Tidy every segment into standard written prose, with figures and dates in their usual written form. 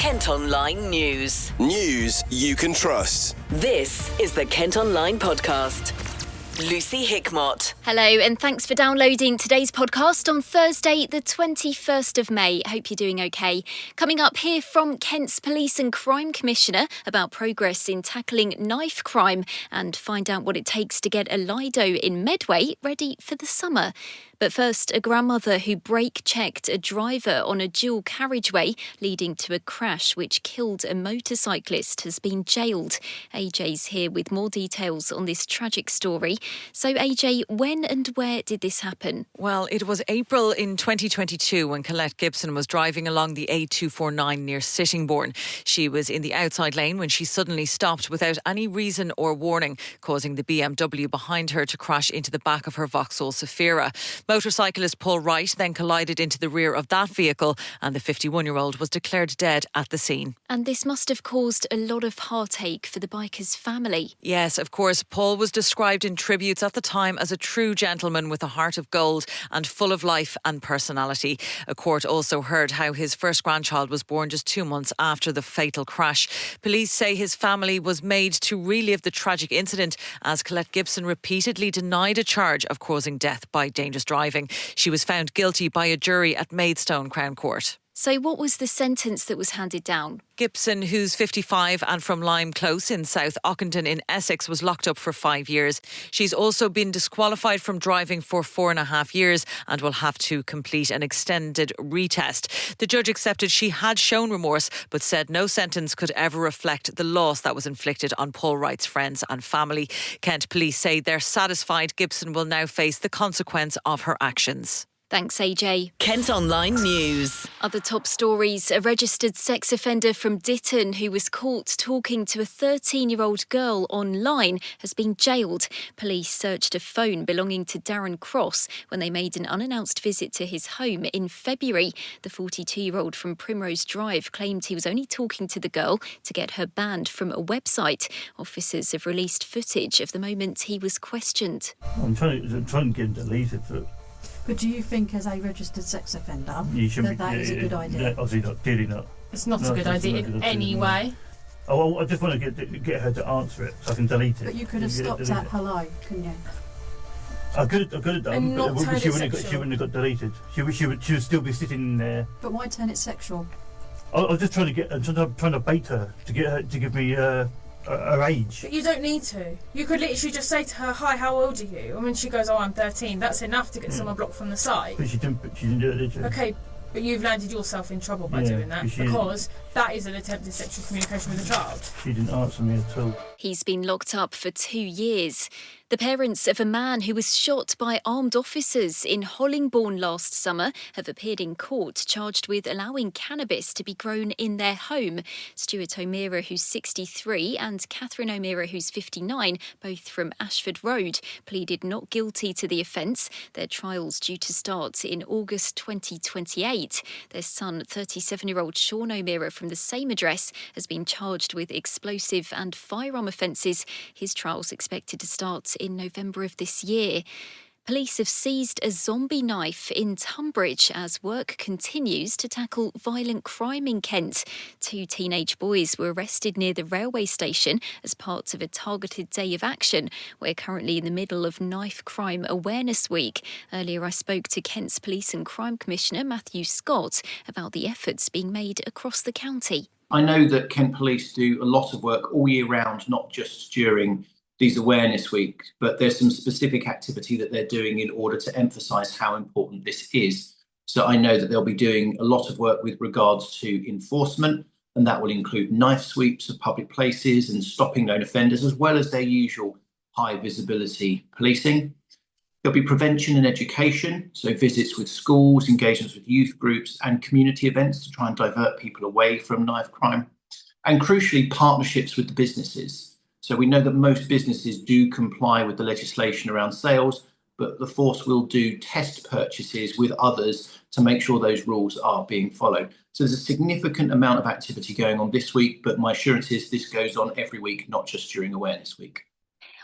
Kent Online News. News you can trust. This is the Kent Online Podcast. Lucy Hickmott. Hello and thanks for downloading today's podcast on Thursday the 21st of May. Hope you're doing okay. Coming up, here from Kent's Police and Crime Commissioner about progress in tackling knife crime and find out what it takes to get a Lido in Medway ready for the summer. But first, a grandmother who brake-checked a driver on a dual carriageway leading to a crash which killed a motorcyclist has been jailed. AJ's here with more details on this tragic story. So AJ, when and where did this happen? Well, it was April in 2022 when Collette Gibson was driving along the A249 near Sittingbourne. She was in the outside lane when she suddenly stopped without any reason or warning, causing the BMW behind her to crash into the back of her Vauxhall Zafira. Motorcyclist Paul Wright then collided into the rear of that vehicle and the 51-year-old was declared dead at the scene. And this must have caused a lot of heartache for the biker's family. Yes, of course. Paul was described in tributes at the time as a true gentleman with a heart of gold and full of life and personality. A court also heard how his first grandchild was born just 2 months after the fatal crash. Police say his family was made to relive the tragic incident as Collette Gibson repeatedly denied a charge of causing death by dangerous driving. She was found guilty by a jury at Maidstone Crown Court. So what was the sentence that was handed down? Gibson, who's 55 and from Lime Close in South Ockendon in Essex, was locked up for 5 years. She's also been disqualified from driving for 4.5 years and will have to complete an extended retest. The judge accepted she had shown remorse but said no sentence could ever reflect the loss that was inflicted on Paul Wright's friends and family. Kent Police say they're satisfied Gibson will now face the consequence of her actions. Thanks, AJ. Kent Online News. Other top stories. A registered sex offender from Ditton who was caught talking to a 13-year-old girl online has been jailed. Police searched a phone belonging to Darren Cross when they made an unannounced visit to his home in February. The 42-year-old from Primrose Drive claimed he was only talking to the girl to get her banned from a website. Officers have released footage of the moment he was questioned. I'm trying to get him deleted, But do you think, as a registered sex offender, that is a good idea? Obviously not, clearly not. It's not a good idea in any way. Oh, well, I just want to get her to answer it so I can delete it. But you could have stopped at hello, couldn't you? I could have done, but she wouldn't have got deleted. She would still be sitting there. But why turn it sexual? I was just trying to bait her to get her to give me her age. But you don't need to. You could literally just say to her, "Hi, how old are you?" And when she goes, "Oh, I'm 13," that's enough to get someone blocked from the site. But she didn't do it, did she? Okay, but you've landed yourself in trouble by doing that because that is an attempted sexual communication with a child. She didn't answer me at all. He's been locked up for 2 years. The parents of a man who was shot by armed officers in Hollingbourne last summer have appeared in court charged with allowing cannabis to be grown in their home. Stuart O'Meara, who's 63, and Catherine O'Meara, who's 59, both from Ashford Road, pleaded not guilty to the offence. Their trial's due to start in August 2028. Their son, 37-year-old Sean O'Meara from the same address, has been charged with explosive and firearm offences. His trial's expected to start in November of this year. Police have seized a zombie knife in Tonbridge as work continues to tackle violent crime in Kent. 2 teenage boys were arrested near the railway station as part of a targeted day of action. We're currently in the middle of Knife Crime Awareness Week. Earlier I spoke to Kent's Police and Crime Commissioner Matthew Scott about the efforts being made across the county. I know that Kent Police do a lot of work all year round, not just during these awareness weeks, but there's some specific activity that they're doing in order to emphasise how important this is. So I know that they'll be doing a lot of work with regards to enforcement, and that will include knife sweeps of public places and stopping known offenders, as well as their usual high visibility policing. There'll be prevention and education, so visits with schools, engagements with youth groups and community events to try and divert people away from knife crime. And crucially, partnerships with the businesses. So we know that most businesses do comply with the legislation around sales, but the force will do test purchases with others to make sure those rules are being followed. So there's a significant amount of activity going on this week, but my assurance is this goes on every week, not just during Awareness Week.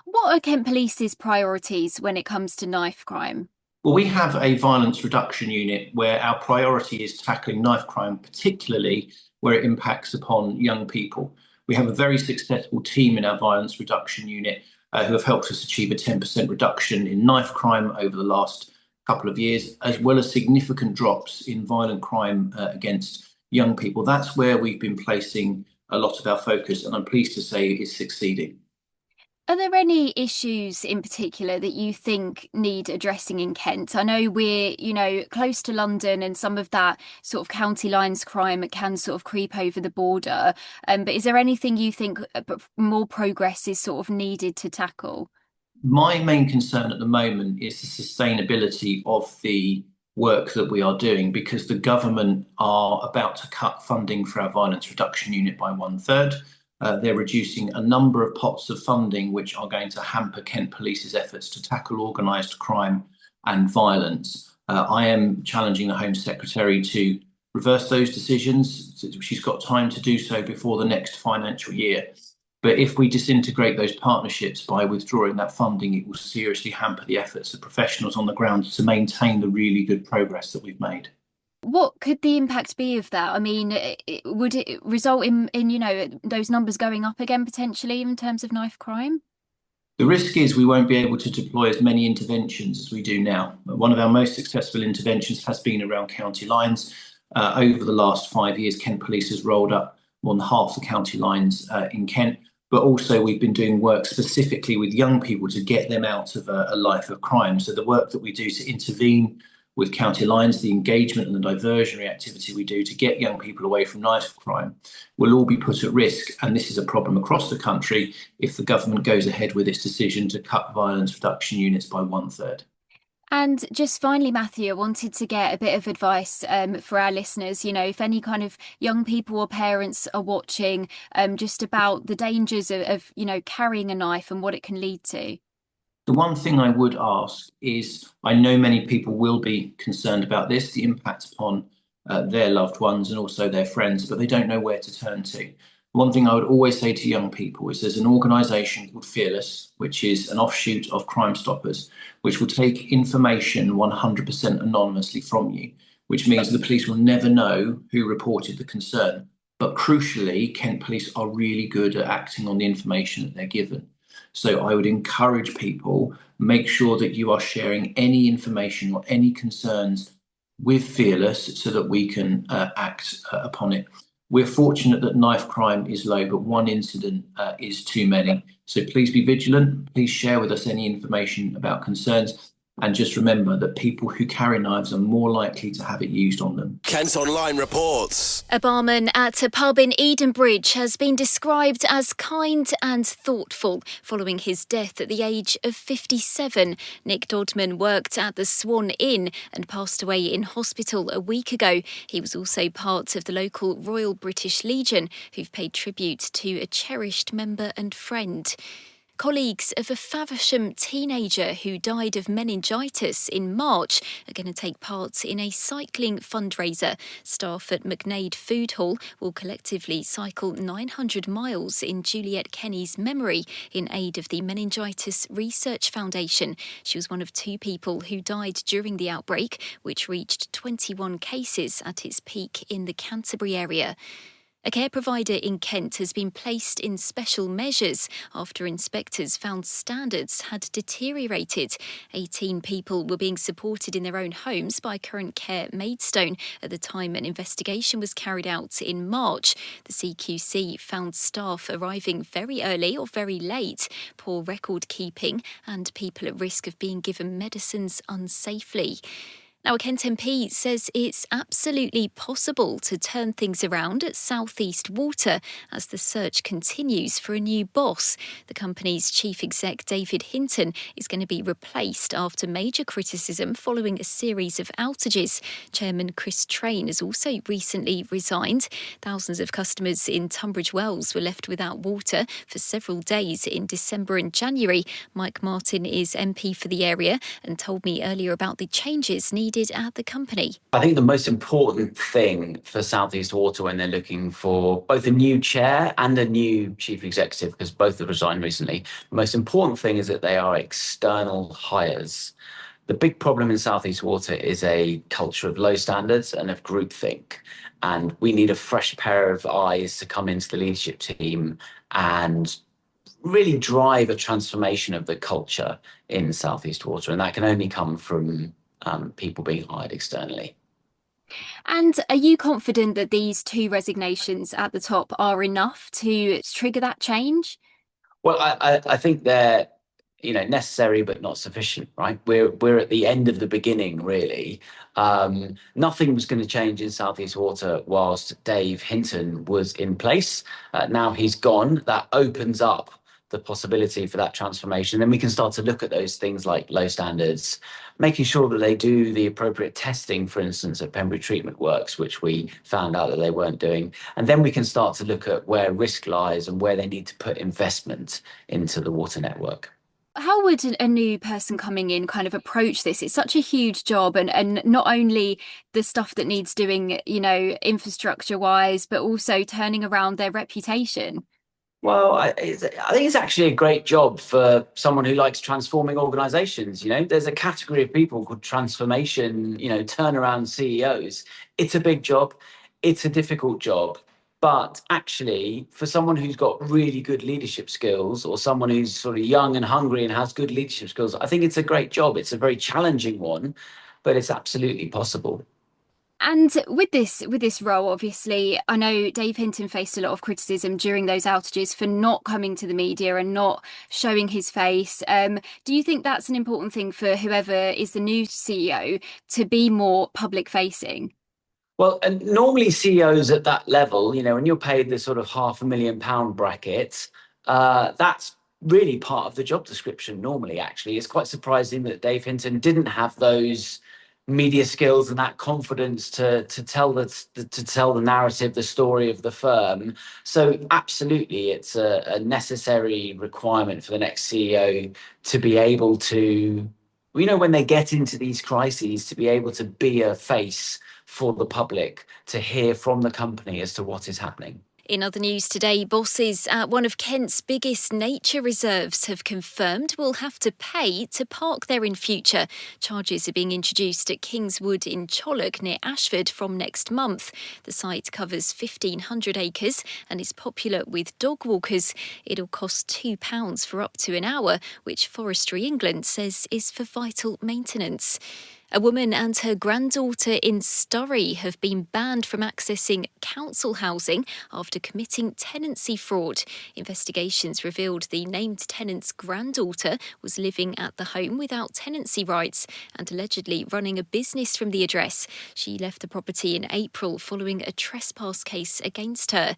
What are Kent Police's priorities when it comes to knife crime? Well, we have a violence reduction unit where our priority is tackling knife crime, particularly where it impacts upon young people. We have a very successful team in our violence reduction unit who have helped us achieve a 10% reduction in knife crime over the last couple of years, as well as significant drops in violent crime against young people. That's where we've been placing a lot of our focus, and I'm pleased to say it is succeeding. Are there any issues in particular that you think need addressing in Kent? I know we're, close to London, and some of that sort of county lines crime can sort of creep over the border. But is there anything you think more progress is sort of needed to tackle? My main concern at the moment is the sustainability of the work that we are doing, because the government are about to cut funding for our violence reduction unit by 1/3. They're reducing a number of pots of funding which are going to hamper Kent Police's efforts to tackle organised crime and violence. I am challenging the Home Secretary to reverse those decisions. She's got time to do so before the next financial year. But if we disintegrate those partnerships by withdrawing that funding, it will seriously hamper the efforts of professionals on the ground to maintain the really good progress that we've made. What could the impact be of that? I mean, would it result in those numbers going up again potentially in terms of knife crime? The risk is we won't be able to deploy as many interventions as we do now. One of our most successful interventions has been around county lines. Over the last 5 years, Kent Police has rolled up more than half the county lines in Kent. But also we've been doing work specifically with young people to get them out of a life of crime. So the work that we do to intervene with county lines, the engagement and the diversionary activity we do to get young people away from knife crime will all be put at risk. And this is a problem across the country if the government goes ahead with its decision to cut violence reduction units by 1/3. And just finally, Matthew, I wanted to get a bit of advice for our listeners, if any kind of young people or parents are watching, just about the dangers of carrying a knife and what it can lead to. The one thing I would ask is, I know many people will be concerned about this, the impact upon their loved ones and also their friends, but they don't know where to turn to. One thing I would always say to young people is there's an organisation called Fearless, which is an offshoot of Crime Stoppers, which will take information 100% anonymously from you, which means the police will never know who reported the concern. But crucially, Kent Police are really good at acting on the information that they're given. So I would encourage people, make sure that you are sharing any information or any concerns with Fearless so that we can act upon it. We're fortunate that knife crime is low, but one incident is too many. So please be vigilant. Please share with us any information about concerns. And just remember that people who carry knives are more likely to have it used on them. Kent Online reports. A barman at a pub in Tonbridge has been described as kind and thoughtful following his death at the age of 57. Nick Dodman worked at the Swan Inn and passed away in hospital a week ago. He was also part of the local Royal British Legion, who've paid tribute to a cherished member and friend. Colleagues of a Faversham teenager who died of meningitis in March are going to take part in a cycling fundraiser. Staff at McNaid Food Hall will collectively cycle 900 miles in Juliet Kenny's memory in aid of the Meningitis Research Foundation. She was one of 2 people who died during the outbreak, which reached 21 cases at its peak in the Canterbury area. A care provider in Kent has been placed in special measures after inspectors found standards had deteriorated. 18 people were being supported in their own homes by Current Care Maidstone at the time an investigation was carried out in March. The CQC found staff arriving very early or very late, poor record keeping, and people at risk of being given medicines unsafely. Now, a Kent MP says it's absolutely possible to turn things around at South East Water as the search continues for a new boss. The company's chief exec, David Hinton, is going to be replaced after major criticism following a series of outages. Chairman Chris Train has also recently resigned. Thousands of customers in Tunbridge Wells were left without water for several days in December and January. Mike Martin is MP for the area and told me earlier about the changes needed at the company. I think the most important thing for South East Water when they're looking for both a new chair and a new chief executive, because both have resigned recently, the most important thing is that they are external hires. The big problem in South East Water is a culture of low standards and of groupthink. And we need a fresh pair of eyes to come into the leadership team and really drive a transformation of the culture in South East Water. And that can only come from people being hired externally. And are you confident that these 2 resignations at the top are enough to trigger that change? Well, I think they're necessary but not sufficient, right? We're at the end of the beginning, really. Nothing was going to change in South East Water whilst Dave Hinton was in place. Now he's gone. That opens up the possibility for that transformation. Then we can start to look at those things like low standards, making sure that they do the appropriate testing, for instance, at Pembury Treatment Works, which we found out that they weren't doing. And then we can start to look at where risk lies and where they need to put investment into the water network. How would a new person coming in kind of approach this? It's such a huge job, and not only the stuff that needs doing, infrastructure wise, but also turning around their reputation. Well, I think it's actually a great job for someone who likes transforming organizations. There's a category of people called transformation, turnaround CEOs. It's a big job. It's a difficult job. But actually, for someone who's got really good leadership skills, or someone who's sort of young and hungry and has good leadership skills, I think it's a great job. It's a very challenging one, but it's absolutely possible. And with this role, obviously, I know Dave Hinton faced a lot of criticism during those outages for not coming to the media and not showing his face. Do you think that's an important thing for whoever is the new CEO to be more public facing? Well, and normally CEOs at that level, when you're paid the sort of £500,000 bracket, that's really part of the job description normally, actually. It's quite surprising that Dave Hinton didn't have those media skills and that confidence to tell the narrative, the story of the firm. So absolutely, it's a necessary requirement for the next CEO to be able to, when they get into these crises, to be able to be a face for the public, to hear from the company as to what is happening. In other news today, bosses at one of Kent's biggest nature reserves have confirmed will have to pay to park there in future. Charges are being introduced at Kingswood in Chollock near Ashford from next month. The site covers 1,500 acres and is popular with dog walkers. It'll cost £2 for up to an hour, which Forestry England says is for vital maintenance. A woman and her granddaughter in Surrey have been banned from accessing council housing after committing tenancy fraud. Investigations revealed the named tenant's granddaughter was living at the home without tenancy rights and allegedly running a business from the address. She left the property in April following a trespass case against her.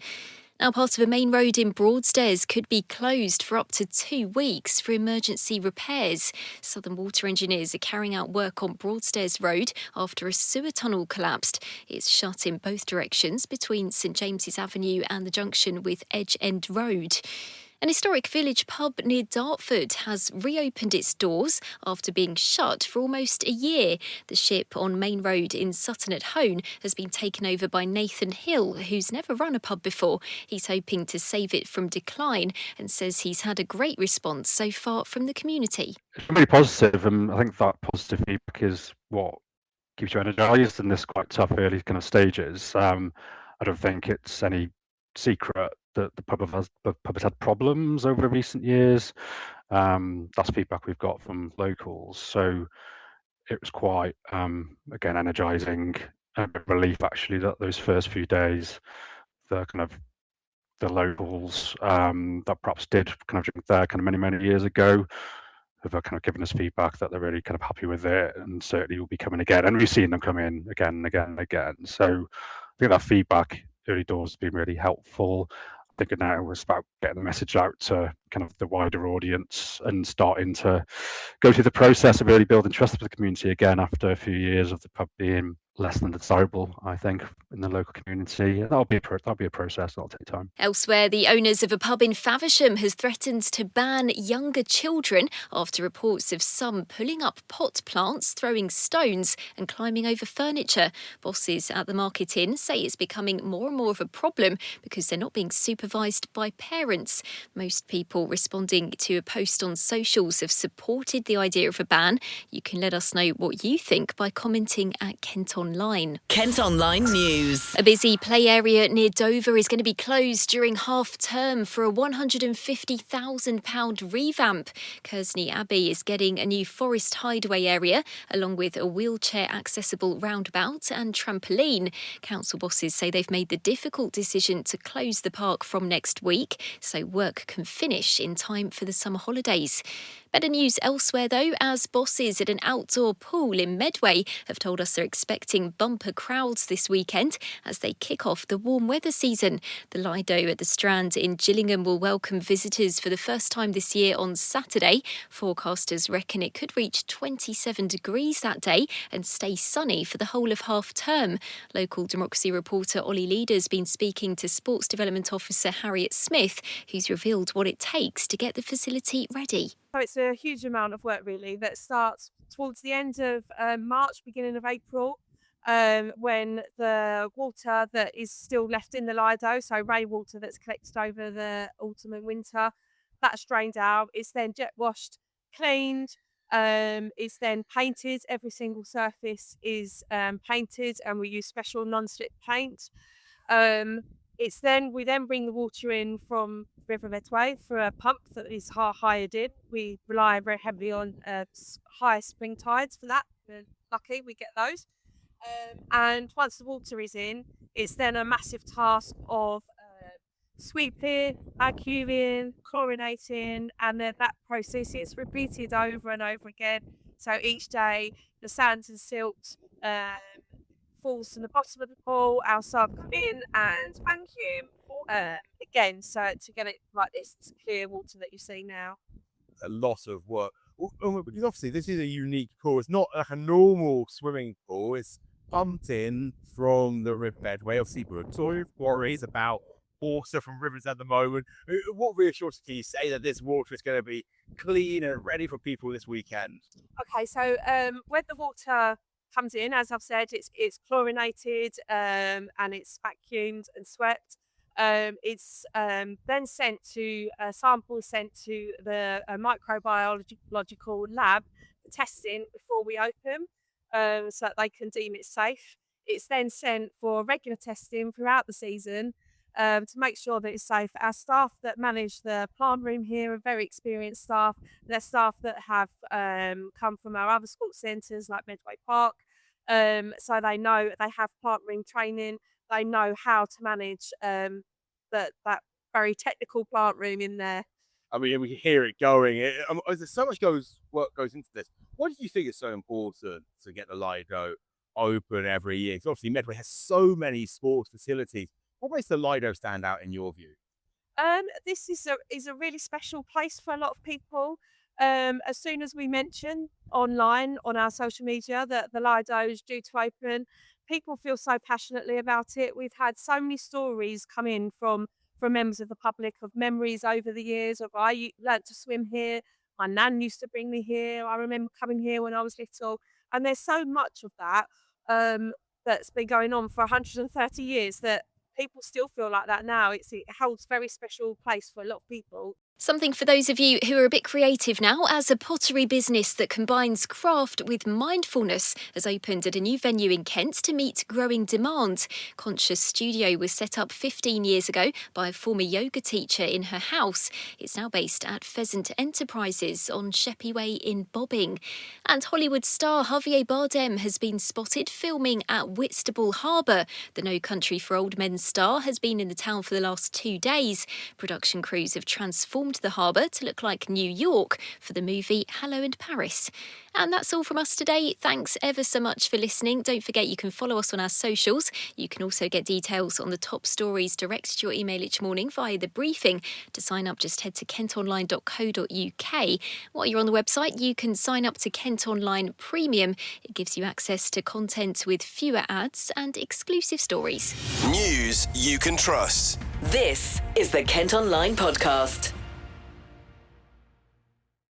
Now, part of a main road in Broadstairs could be closed for up to 2 weeks for emergency repairs. Southern Water engineers are carrying out work on Broadstairs Road after a sewer tunnel collapsed. It's shut in both directions between St James's Avenue and the junction with Edge End Road. An historic village pub near Dartford has reopened its doors after being shut for almost a year. The Ship on Main Road in Sutton-at-Hone has been taken over by Nathan Hill, who's never run a pub before. He's hoping to save it from decline and says he's had a great response so far from the community. It's been really positive, and I think that positive feedback is what keeps you energised in this quite tough early kind of stages. I don't think it's any secret that the pub has had problems over recent years. That's feedback we've got from locals. So it was quite, again, energising and a relief actually that those first few days, the locals that perhaps did kind of drink there kind of many years ago have kind of given us feedback that they're really kind of happy with it and certainly will be coming again. And we've seen them come in again and again and again. So I think that feedback early doors has been really helpful. I think now it's about getting the message out to kind of the wider audience and starting to go through the process of really building trust with the community again after a few years of the pub being less than desirable, I think, in the local community. That'll be a process. That'll take time. Elsewhere, the owners of a pub in Faversham has threatened to ban younger children after reports of some pulling up pot plants, throwing stones and climbing over furniture. Bosses at the Market Inn say it's becoming more and more of a problem because they're not being supervised by parents. Most people responding to a post on socials have supported the idea of a ban. You can let us know what you think by commenting at Kent Online. Kent Online News. A busy play area near Dover is going to be closed during half term for a £150,000 revamp. Kersney Abbey is getting a new forest hideaway area, along with a wheelchair accessible roundabout and trampoline. Council bosses say they've made the difficult decision to close the park from next week, so work can finish in time for the summer holidays. Better news elsewhere, though, as bosses at an outdoor pool in Medway have told us they're expecting bumper crowds this weekend as they kick off the warm weather season. The Lido at the Strand in Gillingham will welcome visitors for the first time this year on Saturday. Forecasters reckon it could reach 27 degrees that day and stay sunny for the whole of half term. Local Democracy reporter Ollie Leader's been speaking to Sports Development Officer Harriet Smith, who's revealed what it takes to get the facility ready. So it's a huge amount of work, really, that starts towards the end of March, beginning of April, when the water that is still left in the Lido, so rainwater that's collected over the autumn and winter, that's drained out. It's then jet washed, cleaned. It's then painted. Every single surface is painted, and we use special non-slip paint. We then bring the water in from River Medway for a pump that is hired in. We rely very heavily on high spring tides for that. We're lucky we get those. And once the water is in, it's then a massive task of sweeping, vacuuming, chlorinating, and then that process is repeated over and over again. So each day the sand and silt falls from the bottom of the pool, our staff come in and vacuum again, so to get it like this clear water that you see now. A lot of work, because obviously this is a unique pool. It's not like a normal swimming pool. It's pumped in from the River Medway. Obviously, we're talking worries about water from rivers at the moment. What reassurance can you say that this water is going to be clean and ready for people this weekend? Okay, so when the water comes in, as I've said, it's chlorinated and it's vacuumed and swept. It's then sent to samples sent to the microbiological lab for testing before we open, so that they can deem it safe. It's then sent for regular testing throughout the season to make sure that it's safe. Our staff that manage the plant room here are very experienced staff. They're staff that have come from our other sports centres like Medway Park, so they know, they have plant room training. They know how to manage that very technical plant room in there. I mean, we can hear it going. There's so much work goes into this. What do you think is so important to get the Lido open every year? Because obviously Medway has so many sports facilities. What makes the Lido stand out in your view? This is a really special place for a lot of people. As soon as we mention online on our social media that the Lido is due to open, people feel so passionately about it. We've had so many stories come in from members of the public of memories over the years of, I learnt to swim here, my nan used to bring me here, I remember coming here when I was little. And there's so much of that that's been going on for 130 years that people still feel like that now. It holds a very special place for a lot of people. Something for those of you who are a bit creative now, as a pottery business that combines craft with mindfulness has opened at a new venue in Kent to meet growing demand. Conscious Studio was set up 15 years ago by a former yoga teacher in her house. It's now based at Pheasant Enterprises on Sheppey Way in Bobbing. And Hollywood star Javier Bardem has been spotted filming at Whitstable Harbour. The No Country for Old Men star has been in the town for the last 2 days. Production crews have transformed renamed the harbour to look like New York for the movie Hello in Paris. And that's all from us today. Thanks ever so much for listening. Don't forget you can follow us on our socials. You can also get details on the top stories direct to your email each morning via the briefing. To sign up, just head to kentonline.co.uk. While you're on the website, you can sign up to Kent Online Premium. It gives you access to content with fewer ads and exclusive stories. News you can trust. This is the Kent Online Podcast.